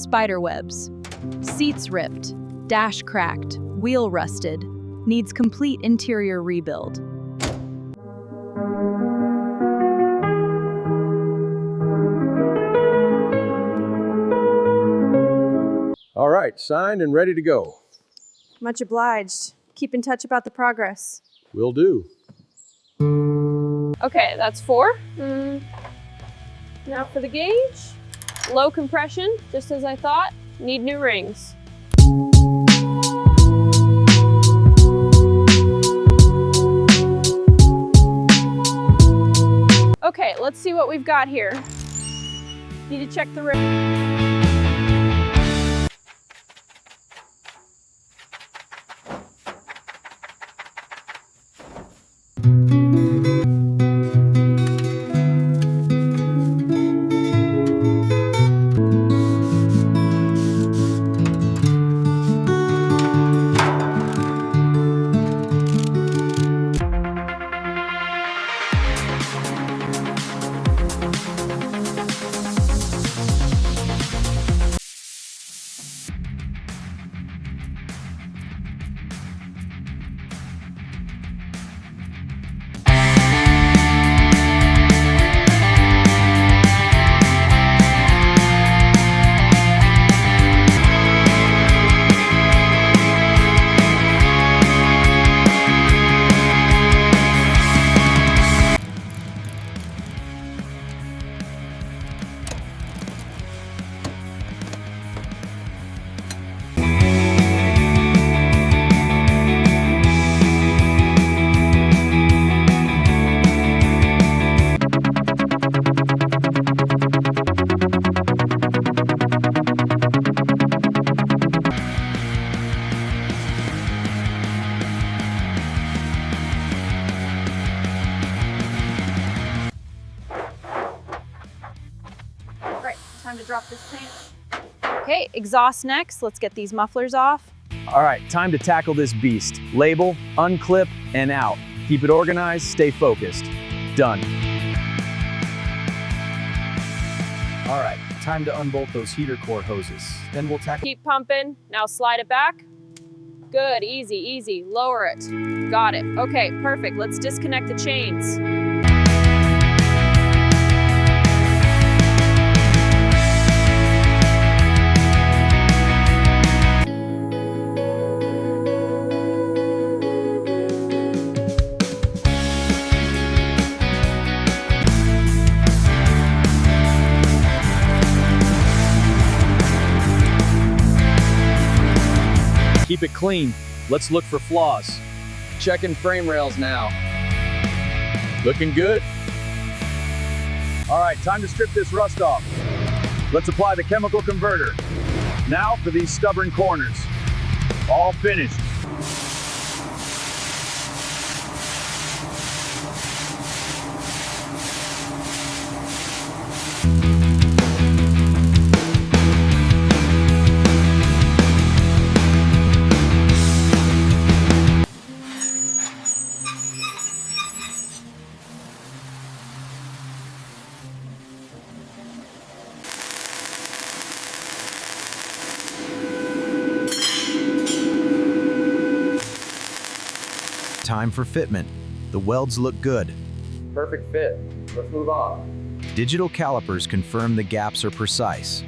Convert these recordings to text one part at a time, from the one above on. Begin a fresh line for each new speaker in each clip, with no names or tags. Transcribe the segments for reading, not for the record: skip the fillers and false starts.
spider webs. Seats ripped, dash cracked, wheel rusted. Needs complete interior rebuild.
All right, signed and ready to go.
Much obliged. Keep in touch about the progress.
Will do.
Okay, that's 4. Now for the gauge. Low compression, just as I thought. Need new rings. Okay, let's see what we've got here. Need to check the ring. Time to drop this paint. Okay, exhaust next. Let's get these mufflers off.
All right, time to tackle this beast. Label, unclip, and out. Keep it organized, stay focused. Done. All right, time to unbolt those heater core hoses. Then we'll tackle...
Keep pumping. Now slide it back. Good, easy, easy. Lower it. Got it. Okay, perfect. Let's disconnect the chains.
Keep it clean. Let's look for flaws.
Checking frame rails now.
Looking good. All right, time to strip this rust off. Let's apply the chemical converter. Now for these stubborn corners. All finished.
Time for fitment. The welds look good.
Perfect fit. Let's move on.
Digital calipers confirm the gaps are precise.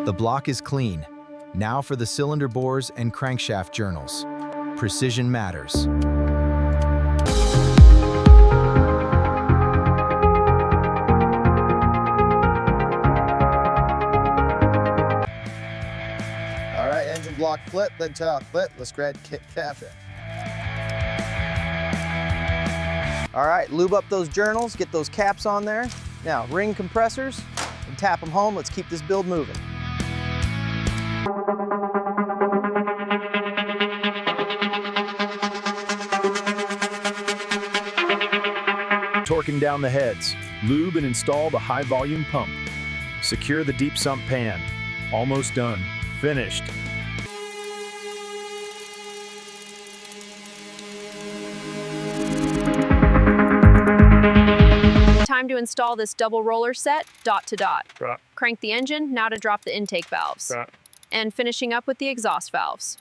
The block is clean. Now for the cylinder bores and crankshaft journals. Precision matters.
talk, flip, then talk, flip. Let's grab cafe. All right, lube up those journals, get those caps on there. Now, ring compressors and tap them home. Let's keep this build moving.
Torquing down the heads, lube and install the high-volume pump. Secure the deep sump pan. Almost done. Finished.
Time to install this double roller set, dot to dot.
Right.
Crank the engine, now to drop the intake valves.
Right.
And finishing up with the exhaust valves.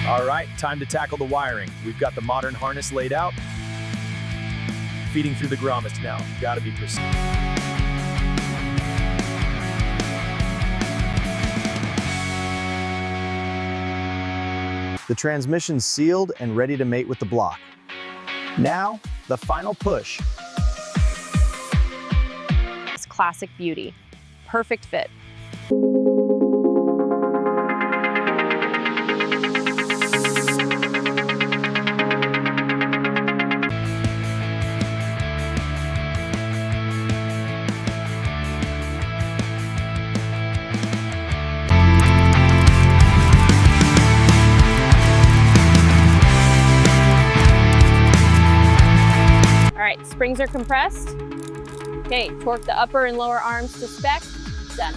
All right, time to tackle the wiring. We've got the modern harness laid out. Feeding through the grommets now. Gotta be precise.
The transmission's sealed and ready to mate with the block. Now, the final push.
It's classic beauty. Perfect fit. All right, springs are compressed. Okay, torque the upper and lower arms to spec. Done.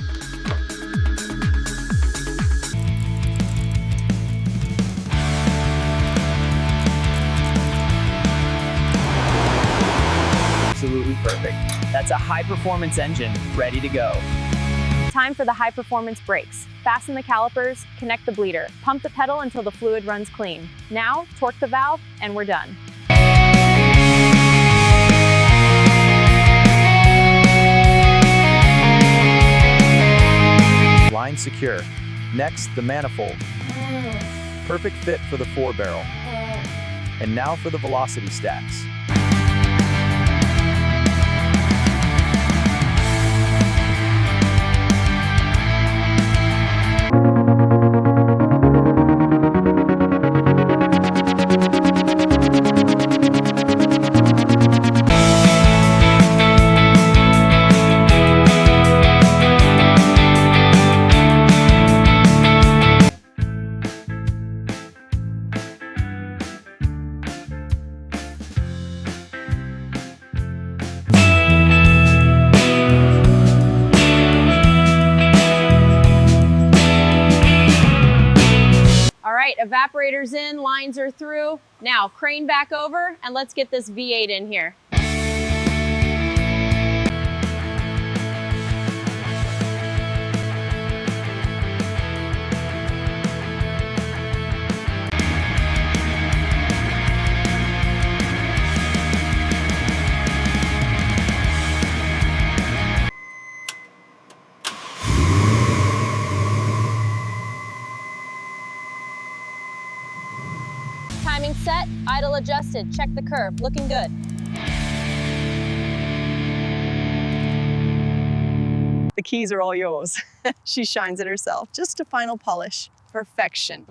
Absolutely perfect. That's a high-performance engine ready to go.
Time for the high-performance brakes. Fasten the calipers, connect the bleeder, pump the pedal until the fluid runs clean. Now, torque the valve, and we're done.
Line secure. Next, the manifold. Perfect fit for the 4-barrel. And now for the velocity stacks.
All right, evaporators in, lines are through. Now, crane back over, and let's get this V8 in here. Timing set, idle adjusted, check the curve, looking good.
The keys are all yours. She shines it herself. Just a final polish. Perfection.